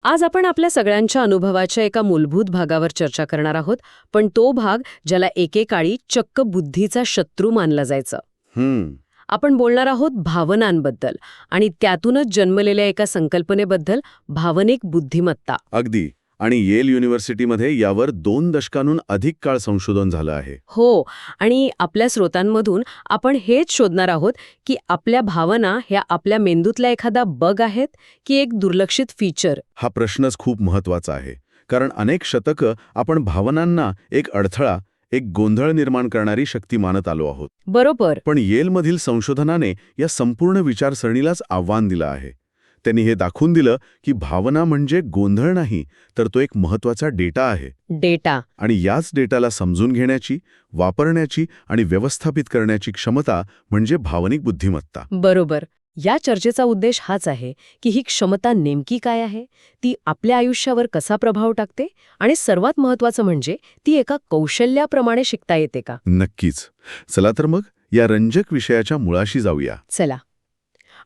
आज आपण आपल्या सगळ्यांच्या अनुभवाच्या एका मूलभूत भागावर चर्चा करणार आहोत, पण तो भाग ज्याला एकेकाळी चक्क बुद्धीचा शत्रू मानला जायचं. आपण बोलणार आहोत भावनांबद्दल आणि त्यातूनच जन्मलेल्या एका संकल्पनेबद्दल, भावनिक बुद्धिमत्ता. अगदी. आणि येल युनिव्हर्सिटीमध्ये यावर 2 दशकांहून अधिक काळ संशोधन झालं आहे. हो, आणि आपल्या स्रोतांमधून आपण हेच शोधणार आहोत की आपल्या भावना ह्या आपल्या मेंदूतला एखादा बग आहेत की एक दुर्लक्षित फीचर. हा प्रश्नच खूप महत्वाचा आहे, कारण अनेक शतकं आपण भावनांना एक अडथळा, एक गोंधळ निर्माण करणारी शक्ती मानत आलो आहोत. बरोबर. पण येलमधील संशोधनाने या संपूर्ण विचारसरणीलाच आव्हान दिलं आहे. त्यांनी हे दाखवून दिलं की भावना म्हणजे गोंधळ नाही, तर तो एक महत्वाचा डेटा आहे. डेटा. आणि याच डेटाला समजून घेण्याची, वापरण्याची आणि व्यवस्थापित करण्याची क्षमता म्हणजे भावनिक बुद्धिमत्ता. बरोबर. या चर्चेचा उद्देश हाच आहे की ही क्षमता नेमकी काय आहे, ती आपल्या आयुष्यावर कसा प्रभाव टाकते आणि सर्वात महत्त्वाचं म्हणजे ती एका कौशल्याप्रमाणे शिकता येते का. नक्कीच. चला तर मग या रंजक विषयाच्या मुळाशी जाऊया. चला.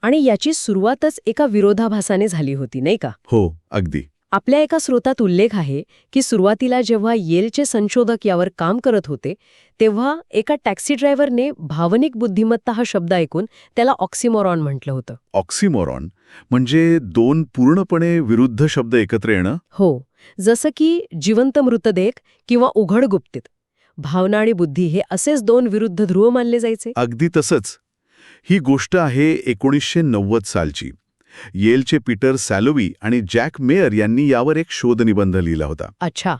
आणि याची सुरुवातच एका विरोधाभासाने झाली होती, नाही का. हो, अगदी. आपल्या एका स्रोतात उल्लेख आहे की सुरुवातीला जेव्हा येलचे संशोधक यावर काम करत होते तेव्हा एका टॅक्सी ड्रायव्हरने भावनिक बुद्धिमत्ता हा शब्द ऐकून त्याला ऑक्सिमोरॉन म्हटलं होतं. ऑक्सिमोरॉन म्हणजे 2 पूर्णपणे विरुद्ध शब्द एकत्र येणं? हो, जसं की जिवंत मृतदेह किंवा उघड गुप्तीत. भावना आणि बुद्धी हे असेच 2 विरुद्ध ध्रुव मानले जायचे. अगदी तसंच. ही गोष्ट आहे 1990 सालची. येलचे पीटर सॅलोवी आणि जॅक मेयर यांनी यावर एक शोधनिबंध लिहिला होता. अच्छा.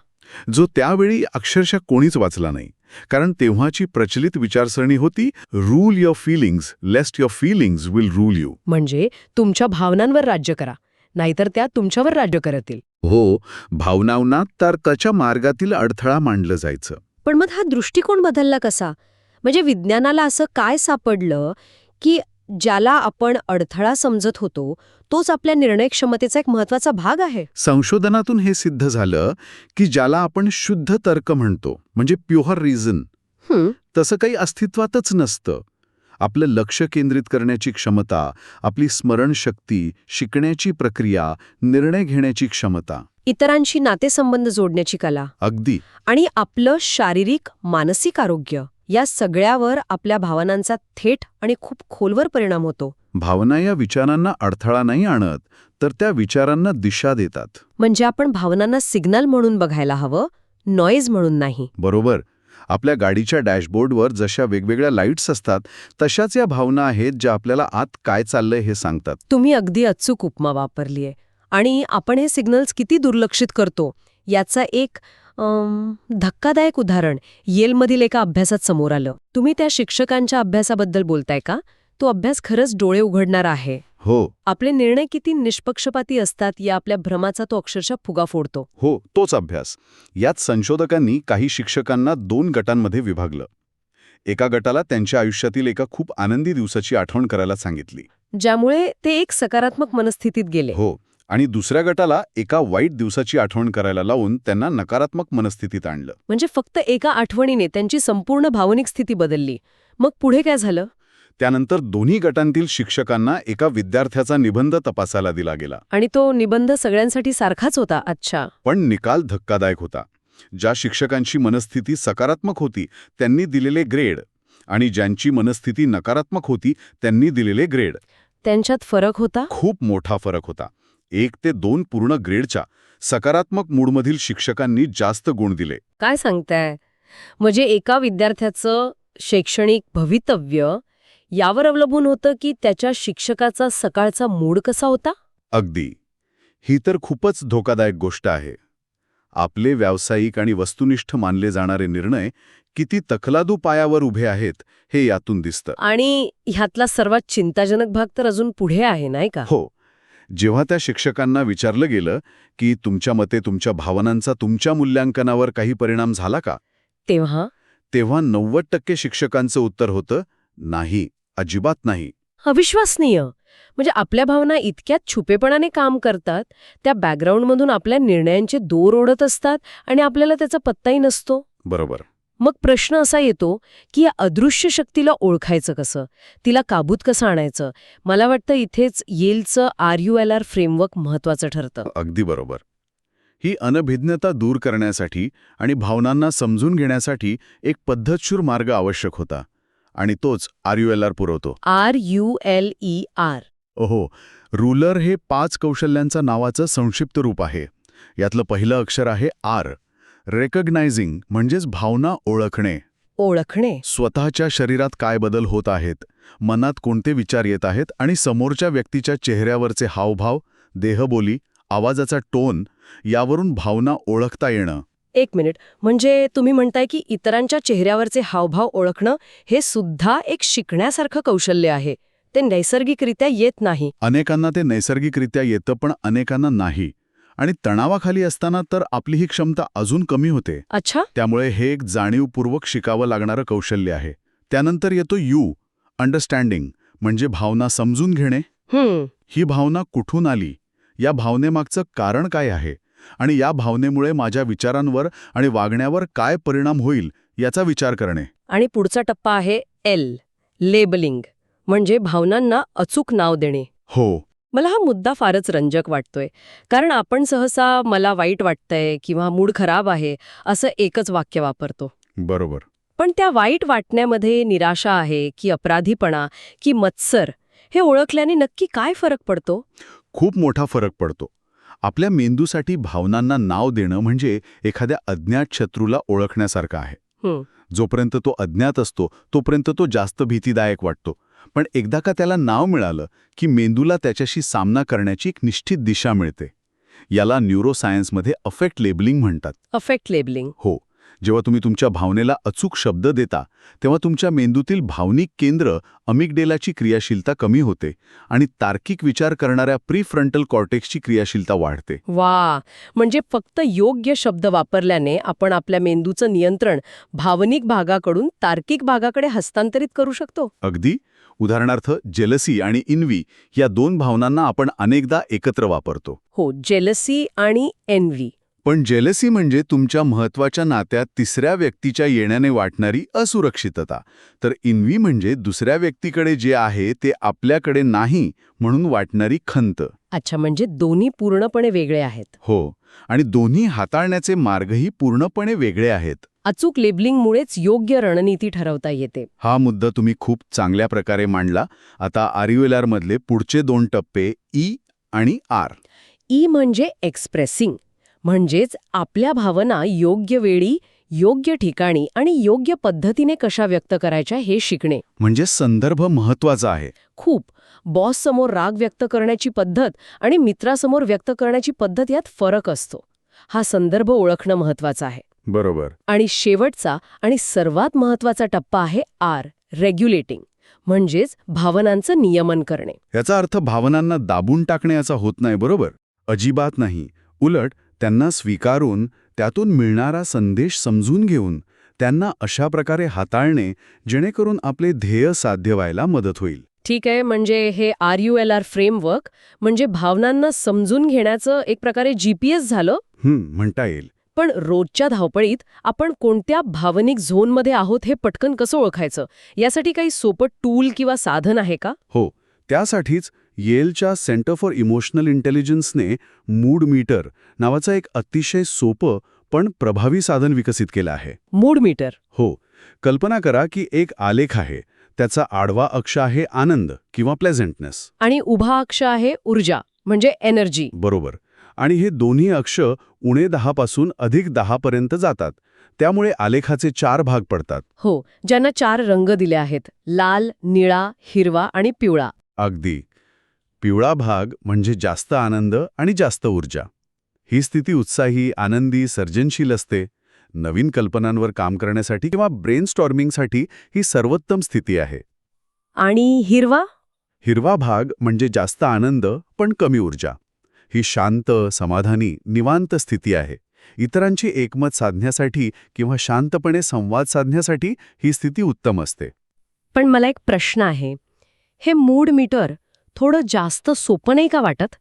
जो त्यावेळी अक्षरशः कोणीच वाचला नाही, कारण तेव्हाची प्रचलित विचारसरणी होती rule your feelings lest your feelings will rule you. म्हणजे तुमच्या भावनांवर राज्य करा, नाहीतर त्या तुमच्यावर राज्य करतील. हो, भावनांना तर्काच्या मार्गातील अडथळा मानलं जायचं. पण मग हा दृष्टिकोन बदलला कसा? म्हणजे विज्ञानाला असं काय सापडलं की ज्याला आपण अडथळा समजत होतो तोच आपल्या निर्णय क्षमतेचा एक महत्वाचा भाग आहे. संशोधनातून हे सिद्ध झालं की ज्याला आपण शुद्ध तर्क म्हणतो, म्हणजे प्युअर रिझन, तसं काही अस्तित्वातच नसतं. आपलं लक्ष केंद्रित करण्याची क्षमता, आपली स्मरणशक्ती, शिकण्याची प्रक्रिया, निर्णय घेण्याची क्षमता, इतरांशी नातेसंबंध जोडण्याची कला, अगदी, आणि आपलं शारीरिक मानसिक आरोग्य, या सगळ्यावर आपल्या भावनांचा थेट आणि खूप खोलवर परिणाम होतो. भावना या विचारांना अडथळा नाही आणत, तर त्या विचारांना दिशा देतात. म्हणजे आपण भावनांना सिग्नल म्हणून बघायला हवं, नॉईज म्हणून नाही. बरोबर. आपल्या गाडीच्या डॅशबोर्डवर जशा वेगवेगळ्या लाईट्स असतात, तशाच या भावना आहेत ज्या आपल्याला आत काय चाललंय हे सांगतात. तुम्ही अगदी अचूक उपमा वापरलीय. आणि आपण हे सिग्नल्स किती दुर्लक्षित करतो याचा एक धक्कादायक उदाहरण येलमधील एका अभ्यासात समोर आलं. तुम्ही त्या शिक्षकांच्या अभ्यासाबद्दल बोलताय का? तो अभ्यास खरंच डोळे उघडणारा आहे. हो. आपले निर्णय किती निष्पक्षपाती असतात या आपल्या भ्रमाचा तो अक्षरशः फुगा फोडतो. हो, तोच अभ्यास. यात संशोधकांनी काही शिक्षकांना 2 गटांमध्ये विभागलं. एका गटाला त्यांच्या आयुष्यातील एका खूप आनंदी दिवसाची आठवण करायला सांगितली, ज्यामुळे ते एक सकारात्मक मनस्थितीत गेले. हो, आणि दुसऱ्या गटाला एका वाईट दिवसाची आठवण करायला लावून त्यांना नकारात्मक मनस्थितीत आणलं. म्हणजे फक्त एका आठवणीने त्यांची संपूर्ण भावनिक स्थिती बदलली. मग पुढे काय झालं? त्यानंतर दोन्ही गटांतील शिक्षकांना एका विद्यार्थ्याचा निबंध तपासायला दिला गेला. आणि तो निबंध सगळ्यांसाठी सारखाच होता. अच्छा. पण निकाल धक्कादायक होता. ज्या शिक्षकांची मनस्थिती सकारात्मक होती त्यांनी दिलेले ग्रेड, आणि ज्यांची मनस्थिती नकारात्मक होती त्यांनी दिलेले ग्रेड, त्यांच्यात फरक होता. खूप मोठा फरक होता. 1 ते 2 पूर्ण ग्रेडच्या सकारात्मक मूडमधील शिक्षकांनी जास्त गुण दिले. काय सांगताय? म्हणजे एका विद्यार्थ्याचं शैक्षणिक भवितव्य यावर अवलंबून होतं की त्याच्या शिक्षकाचा सकाळचा मूड कसा होता? अगदी. ही तर खूपच धोकादायक गोष्ट आहे. आपले व्यावसायिक आणि वस्तुनिष्ठ मानले जाणारे निर्णय किती तकलादू पायावर उभे आहेत हे यातून दिसतं. आणि ह्यातला सर्वात चिंताजनक भाग तर अजून पुढे आहे, नाही का? हो. जेव्हा त्या शिक्षकांना विचारलं गेलं की तुमच्या मते तुमच्या भावनांचा तुमच्या मूल्यांकनावर काही परिणाम झाला का, तेव्हा 90% शिक्षकांचं उत्तर होतं नाही, अजिबात नाही. अविश्वसनीय. म्हणजे आपल्या भावना इतक्यात छुपेपणाने काम करतात, त्या बॅकग्राऊंडमधून आपल्या निर्णयांचे दोर ओढत असतात आणि आपल्याला त्याचा पत्ताही नसतो. बरोबर. मग प्रश्न असा येतो की या अदृश्य शक्तीला ओळखायचं कसं, तिला काबूत कसं आणायचं. मला वाटतं इथेच येलचं RULR फ्रेमवर्क महत्वाचं ठरतं. अगदी बरोबर. ही अनभिज्ञता दूर करण्यासाठी आणि भावनांना समजून घेण्यासाठी एक पद्धतशीर मार्ग आवश्यक होता, आणि तोच RULR पुरवतो. RULER. ओहो, रुलर हे 5 कौशल्यांचं नावाचं संक्षिप्त रूप आहे. यातलं पहिलं अक्षर आहे R. रेकग्नायझिंग म्हणजेच भावना ओळखणे. ओळखणे. स्वतःच्या शरीरात काय बदल होत आहेत, मनात कोणते विचार येत आहेत आणि समोरच्या व्यक्तीच्या चेहऱ्यावरचे हावभाव, देहबोली, आवाजाचा टोन यावरून भावना ओळखता येणं. एक मिनिट, म्हणजे तुम्ही म्हणताय की इतरांच्या चेहऱ्यावरचे हावभाव ओळखणं हे सुद्धा एक शिकण्यासारखं कौशल्य आहे. ते नैसर्गिकरित्या येत नाही. अनेकांना ते नैसर्गिकरित्या येतं, पण अनेकांना नाही. आणि तणावाखाली असताना तर आपली ही क्षमता अजून कमी होते. अच्छा. त्यामुळे हे एक जाणीवपूर्वक शिकावं लागणारं कौशल्य आहे. त्यानंतर येतो अंडरस्टँडिंग, म्हणजे भावना समजून घेणे. ही भावना कुठून आली, या भावनेमागचं कारण काय आहे, आणि या भावनेमुळे माझ्या विचारांवर आणि वागण्यावर काय परिणाम होईल याचा विचार करणे. आणि पुढचा टप्पा आहे लेबलिंग, म्हणजे भावनांना अचूक नाव देणे. हो. मला हा मुद्दा फारच रंजक वाटतोय, कारण आपण सहसा मला वाईट वाटतंय किंवा मूड खराब आहे असं एकच वाक्य वापरतो. बरोबर. पण त्या वाईट वाटण्यामध्ये निराशा आहे की अपराधीपणा की मत्सर, हे ओळखल्याने नक्की काय फरक पडतो? खूप मोठा फरक पडतो. आपल्या मेंदूसाठी भावनांना नाव देणं म्हणजे एखाद्या अज्ञात शत्रूला ओळखण्यासारखं आहे. जोपर्यंत तो अज्ञात असतो तोपर्यंत तो जास्त भीतीदायक वाटतो. पण एकदा का त्याला नाव मिळालं की मेंदूला त्याच्याशी सामना करण्याची एक निश्चित दिशा मिळते. याला न्यूरोसायन्समध्ये अफेक्ट लेबलिंग म्हणतात. Affect labelling. हो. जेव्हा तुम्ही तुमच्या भावनेला अचूक शब्द देता तेव्हा तुमच्या मेंदूतील भावनिक केंद्र अमिगडेलाची क्रियाशीलता कमी होते आणि तार्किक विचार करणाऱ्या प्रीफ्रंटल कॉर्टेक्सची क्रियाशीलता वाढते. वा, म्हणजे फक्त योग्य शब्द वापरल्याने आपण आपल्या मेंदूचं नियंत्रण भावनिक भागाकडून तार्किक भागाकडे हस्तांतरित करू शकतो. अगदी. उदाहरणार्थ जेलसी आणि इन्वी या 2 भावनांना आपण अनेकदा एकत्र वापरतो. हो, जेलसी आणि एन्व्ही. पण जेलसी म्हणजे तुमच्या महत्वाच्या नात्यात तिसऱ्या व्यक्तीच्या येण्याने वाटणारी असुरक्षितता, तर इन्वी म्हणजे दुसऱ्या व्यक्तीकडे जे आहे ते आपल्याकडे नाही म्हणून वाटणारी खंत. अच्छा, म्हणजे दोन्ही पूर्णपणे वेगळे आहेत. हो, आणि दोन्ही हाताळण्याचे मार्गही पूर्णपणे वेगळे आहेत. अचूक लेबलिंगमुळेच योग्य रणनीती ठरवता येते. हा मुद्दा तुम्ही खूप चांगल्या प्रकारे मांडला. आता RULR मधले पुढचे 2 टप्पे ई आणि R. ई म्हणजे एक्सप्रेसिंग, म्हणजेच आपल्या भावना योग्य वेळी, योग्य ठिकाणी आणि योग्य पद्धतीने कशा व्यक्त करायच्या हे शिकणे. म्हणजे संदर्भ महत्वाचा आहे. खूप. बॉससमोर राग व्यक्त करण्याची पद्धत आणि मित्रासमोर व्यक्त करण्याची पद्धत यात फरक असतो. हा संदर्भ ओळखणं महत्वाचं आहे. बरोबर. आणि शेवटचा आणि सर्वात महत्वाचा टप्पा आहे R, रेग्युलेटिंग, म्हणजेच भावनांचं नियमन करणे. याचा अर्थ भावनांना दाबून टाकणे याचा होत नाही, बरोबर? अजिबात नाही. उलट त्यांना स्वीकारून, त्यातून मिळणारा संदेश समजून घेऊन, त्यांना अशा प्रकारे हाताळणे जेणेकरून आपले ध्येय साध्य व्हायला मदत होईल. ठीक आहे, म्हणजे हे RULR फ्रेमवर्क म्हणजे भावनांना समजून घेण्याचं एक प्रकारे GPS झालं. म्हणता येईल. पण रोजच्या धावपळीत आपण कोणत्या भावनिक झोनमध्ये आहोत हे पटकन कसं ओळखायचं, यासाठी काही सोपं टूल किंवा साधन आहे का? हो, त्यासाठीच येलच्या सेंटर फॉर इमोशनल इंटेलिजन्सने मूड मीटर नावाचं एक अतिशय सोपं पण प्रभावी साधन विकसित केलं आहे. Mood meter. हो. कल्पना करा की एक आलेख आहे. त्याचा आडवा अक्ष आहे आनंद किंवा प्लेझेंटनेस आणि उभा अक्ष आहे ऊर्जा म्हणजे एनर्जी. बरोबर. आणि हे दोन्ही अक्ष उणे 10 पासून अधिक 10 पर्यंत जातात. त्यामुळे आलेखाचे 4 भाग पडतात. हो, ज्यांना 4 रंग दिले आहेत: लाल, निळा, हिरवा आणि पिवळा. अगदी. पिवळा भाग म्हणजे जास्त आनंद आणि जास्त ऊर्जा. ही स्थिती उत्साही, आनंदी, सर्जनशील असते. नवीन कल्पनांवर काम करण्यासाठी किंवा ब्रेनस्टॉर्मिंगसाठी ही सर्वोत्तम स्थिती आहे. आणि हिरवा? हिरवा भाग म्हणजे जास्त आनंद पण कमी ऊर्जा. ही शांत, समाधानी, निवांत स्थिती आहे. इतरांची एकमत साधण्यासाठी किंवा शांतपणे संवाद साधण्यासाठी ही स्थिती उत्तम असते. पण मला एक प्रश्न आहे, हे मूड मीटर थोडं जास्त सोपं नाही का वाटत?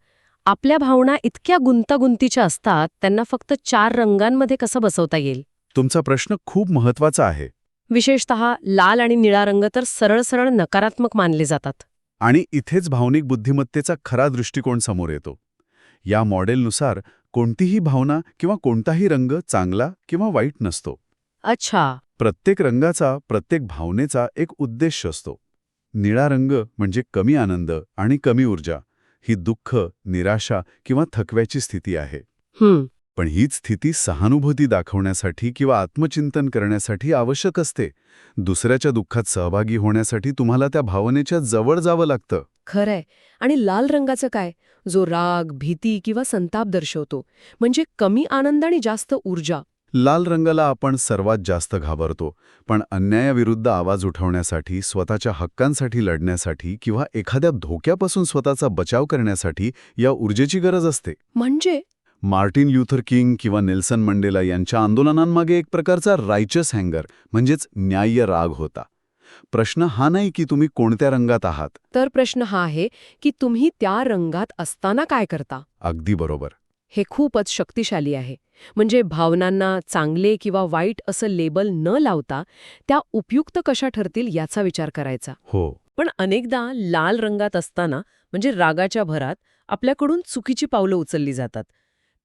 आपल्या भावना इतक्या गुंतागुंतीच्या असतात, त्यांना फक्त 4 रंगांमध्ये कसं बसवता येईल? तुमचा प्रश्न खूप महत्वाचा आहे. विशेषतः लाल आणि निळा रंग तर सरळ सरळ नकारात्मक मानले जातात. आणि इथेच भावनिक बुद्धिमत्तेचा खरा दृष्टिकोन समोर येतो. या मॉडेलनुसार कोणतीही भावना किंवा कोणताही रंग चांगला किंवा वाईट नसतो. अच्छा. प्रत्येक रंगाचा, प्रत्येक भावनेचा एक उद्देश असतो. निळा रंग म्हणजे कमी आनंद आणि कमी ऊर्जा. ही दुःख, निराशा किंवा थकव्याची स्थिती आहे. पण हीच स्थिती सहानुभूती दाखवण्यासाठी किंवा आत्मचिंतन करण्यासाठी आवश्यक असते. दुसऱ्याच्या दुःखात सहभागी होण्यासाठी तुम्हाला त्या भावनेच्या जवळ जावं लागतं. खरंय. आणि लाल रंगाचं काय, जो राग, भीती किंवा संताप दर्शवतो, म्हणजे कमी आनंद आणि जास्त ऊर्जा. लाल रंगाला आपण सर्वात जास्त घाबरतो, पण अन्यायाविरुद्ध आवाज उठवण्यासाठी, स्वतःच्या हक्कांसाठी लढण्यासाठी किंवा एखाद्या धोक्यापासून स्वतःचा बचाव करण्यासाठी या ऊर्जेची गरज असते. म्हणजे मार्टिन ल्यूथर किंग किंवा नेल्सन मंडेला यांच्या आंदोलनांमागे एक प्रकारचा रायचस हँगर म्हणजेच न्याय्य राग होता. प्रश्न हा नाही की तुम्ही कोणत्या रंगात आहात. तर प्रश्न हा आहे की तुम्ही त्या रंगात असताना काय करता. अगदी बरोबर. हे खूपच शक्तिशाली आहे. म्हणजे भावनांना चांगले किंवा वाईट असं लेबल न लावता त्या उपयुक्त कशा ठरतील याचा विचार करायचा. हो. पण अनेकदा लाल रंगात असताना म्हणजे रागाच्या भरात आपल्याकडून चुकीची पावलं उचलली जातात.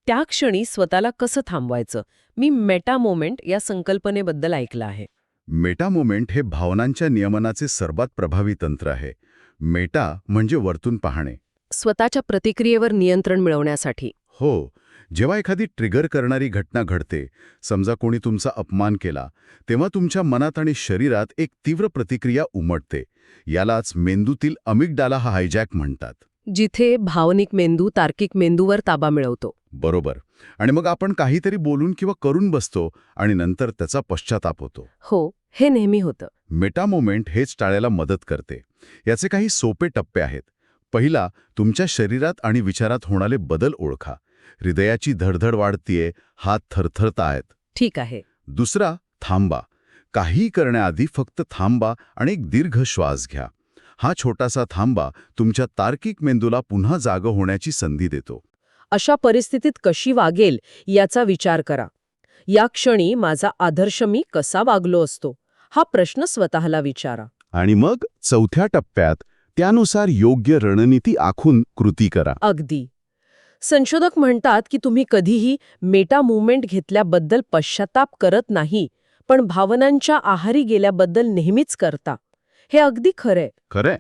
त्या क्षणी स्वतःला कसं थांबवायचं. मी मेटा मोमेंट या संकल्पनेबद्दल ऐकलं आहे. मेटा मोमेंट हे भावनांच्या नियमनाचे सर्वात प्रभावी तंत्र आहे. मेटा म्हणजे वरतून पाहणे. स्वतःच्या प्रतिक्रियेवर नियंत्रण मिळवण्यासाठी. हो. जेव्हा एखादी ट्रिगर करणारी घटना घडते, समजा कोणी तुमचा अपमान केला, तेव्हा तुमच्या मनात आणि शरीरात एक तीव्र प्रतिक्रिया उमटते. यालाच मेंदूतील अमिगडाला हा हायजॅक म्हणतात. जिथे भावनिक मेंदू तार्किक मेंदूवर ताबा मिळवतो. बरोबर. आणि मग आपण काहीतरी बोलून किंवा करून बसतो आणि नंतर त्याचा पश्चाताप होतो. हो, हे नेहमी होतं. मेटा मोमेंट हेच टाळायला मदत करते. याचे काही सोपे टप्पे आहेत. पहिला, तुमच्या शरीरात आणि विचारात होणारे बदल ओळखा. हृदयाची धडधड वाढतीये, हात थरथरतायत. ठीक आहे. दुसरा, थांबा. काही करण्याआधी फक्त थांबा आणि एक दीर्घ श्वास घ्या. हा छोटासा थांबा तुमच्या तार्किक मेंदूला पुन्हा जागं होण्याची संधी देतो. अशा परिस्थितीत कशी वागेल याचा विचार करा. या क्षणी माझा आदर्श मी कसा वागलो असतो, हा प्रश्न स्वतःला विचारा. आणि मग चौथ्या टप्प्यात त्यानुसार योग्य रणनीती आखून कृती करा. अगदी. संशोधक म्हणतात की तुम्ही कधीही मेटा मूव्हमेंट घेतल्याबद्दल पश्चाताप करत नाही, पण भावनांच्या आहारी गेल्याबद्दल नेहमीच करता. हे अगदी खरंय. खरंय.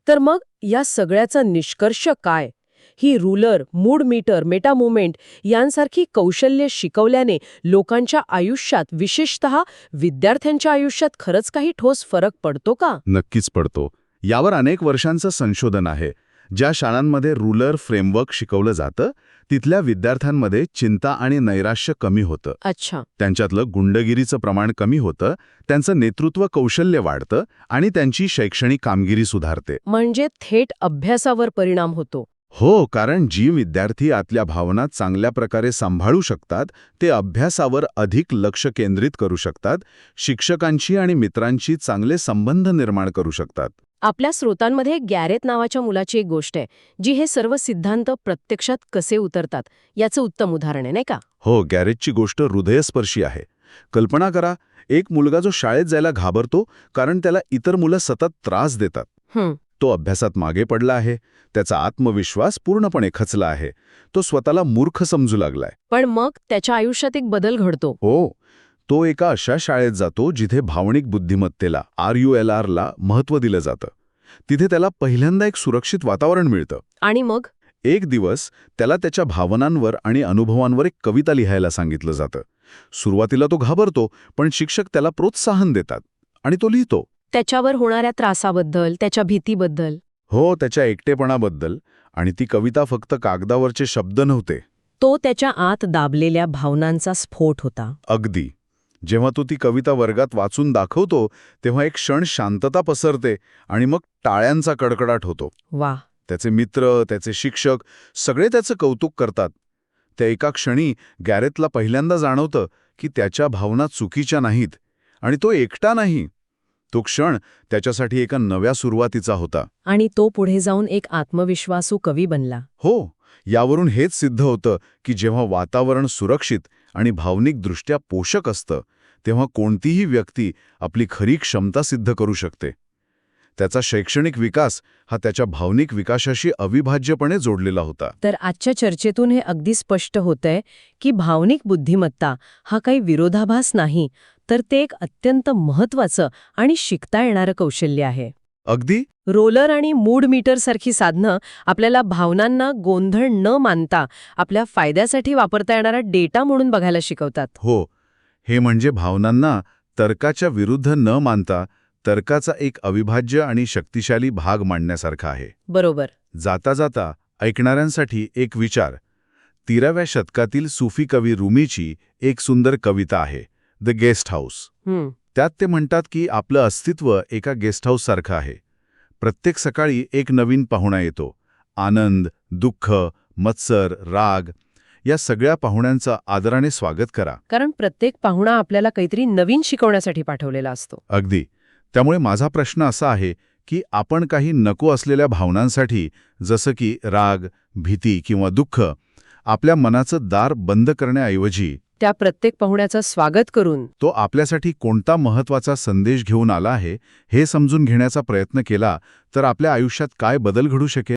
तर मग या सगळ्याचा निष्कर्ष काय? ही ruler, mood meter, meta movement यांसारखी कौशल्य शिकवल्याने लोकांच्या आयुष्यात, विशेषतः विद्यार्थ्यांच्या आयुष्यात खरंच काही ठोस फरक पडतो का? नक्कीच पडतो. यावर अनेक वर्षांचं संशोधन आहे. ज्या शाळांमध्ये रूलर फ्रेमवर्क शिकवलं जातं, तिथल्या विद्यार्थ्यांमध्ये चिंता आणि नैराश्य कमी होतं. अच्छा. त्यांच्यातलं गुंडगिरीचं प्रमाण कमी होतं, त्यांचं नेतृत्व कौशल्य वाढतं आणि त्यांची शैक्षणिक कामगिरी सुधारते. म्हणजे थेट अभ्यासावर परिणाम होतो. हो, कारण जी विद्यार्थी आतल्या भावना चांगल्या प्रकारे सांभाळू शकतात, ते अभ्यासावर अधिक लक्ष केंद्रित करू शकतात, शिक्षकांशी आणि मित्रांशी चांगले संबंध निर्माण करू शकतात. आपल्या स्रोतांमध्ये गॅरेथ नावाच्या मुलाची एक गोष्ट आहे, जी हे सर्व सिद्धांत प्रत्यक्षात कसे उतरतात याचं उत्तम उदाहरण आहे, नाही का? हो, गॅरेथची गोष्ट हृदयस्पर्शी आहे. कल्पना करा, एक मुलगा जो शाळेत जायला घाबरतो कारण त्याला इतर मुलं सतत त्रास देतात. तो अभ्यासात मागे पडला आहे, त्याचा आत्मविश्वास पूर्णपणे खचला आहे, तो स्वतःला मूर्ख समजू लागलाय. पण मग त्याच्या आयुष्यात एक बदल घडतो. हो, तो एका अशा शाळेत जातो जिथे भावनिक बुद्धिमत्तेला RULR ला महत्त्व दिलं जातं. तिथे त्याला पहिल्यांदा एक सुरक्षित वातावरण मिळतं. आणि मग एक दिवस त्याला त्याच्या भावनांवर आणि अनुभवांवर एक कविता लिहायला सांगितलं जातं. सुरुवातीला तो घाबरतो, पण शिक्षक त्याला प्रोत्साहन देतात आणि तो लिहितो. त्याच्यावर होणाऱ्या त्रासाबद्दल, त्याच्या भीतीबद्दल. हो, त्याच्या एकटेपणाबद्दल. आणि ती कविता फक्त कागदावरचे शब्द नव्हते. तो त्याच्या आत दाबलेल्या भावनांचा स्फोट होता. अगदी. जेव्हा तो ती कविता वर्गात वाचून दाखवतो, तेव्हा एक क्षण शांतता पसरते आणि मग टाळ्यांचा कडकडाट होतो. वा. त्याचे मित्र, त्याचे शिक्षक सगळे त्याचं कौतुक करतात. त्या एका क्षणी गॅरेथला पहिल्यांदा जाणवतं की त्याच्या भावना चुकीच्या नाहीत आणि तो एकटा नाही. तो क्षण त्याच्यासाठी एका नव्या सुरुवातीचा होता. आणि तो पुढे जाऊन एक आत्मविश्वासू कवी बनला. हो, यावरून हेच सिद्ध होतं की जेव्हा वातावरण सुरक्षित आणि भावनिकदृष्ट्या पोषक असतं तेव्हा कोणतीही व्यक्ती आपली खरी क्षमता सिद्ध करू शकते. त्याचा शैक्षणिक विकास हा त्याच्या भावनिक विकासाशी अविभाज्यपणे जोडलेला होता. तर आजच्या चर्चेतून हे अगदी स्पष्ट होतंय की भावनिक बुद्धिमत्ता हा काही विरोधाभास नाही, तर ते एक अत्यंत महत्वाचं आणि शिकता येणारं कौशल्य आहे. अगदी रोलर आणि मूड मीटर सारखी साधनं आपल्याला भावनांना गोंधळ न मानता आपल्या फायद्यासाठी वापरता येणारा डेटा म्हणून बघायला शिकवतात. हो, हे म्हणजे भावनांना तर्काच्या विरुद्ध न मानता तर्काचा एक अविभाज्य आणि शक्तिशाली भाग मांडण्यासारखा आहे. बरोबर. जाता जाता ऐकणाऱ्यांसाठी एक विचार. 13व्या शतकातील सुफी कवी रुमीची एक सुंदर कविता आहे, द गेस्ट हाऊस. त्यात ते म्हणतात की आपलं अस्तित्व एका गेस्ट हाऊससारखं आहे. प्रत्येक सकाळी एक नवीन पाहुणा येतो. आनंद, दुःख, मत्सर, राग या सगळ्या पाहुण्यांचं आदराने स्वागत करा. कारण प्रत्येक पाहुणा आपल्याला काहीतरी नवीन शिकवण्यासाठी पाठवलेला असतो. अगदी. त्यामुळे माझा प्रश्न असा आहे की आपण काही नको असलेल्या भावनांसाठी, जसं की राग, भीती किंवा दुःख, आपल्या मनाचं दार बंद करण्याऐवजी त्या प्रत्येक पाहुण्याचं स्वागत करून तो आपल्यासाठी कोणता महत्वाचा संदेश घेऊन आला आहे हे समजून घेण्याचा प्रयत्न केला तर आपल्या आयुष्यात काय बदल घडू शकेल.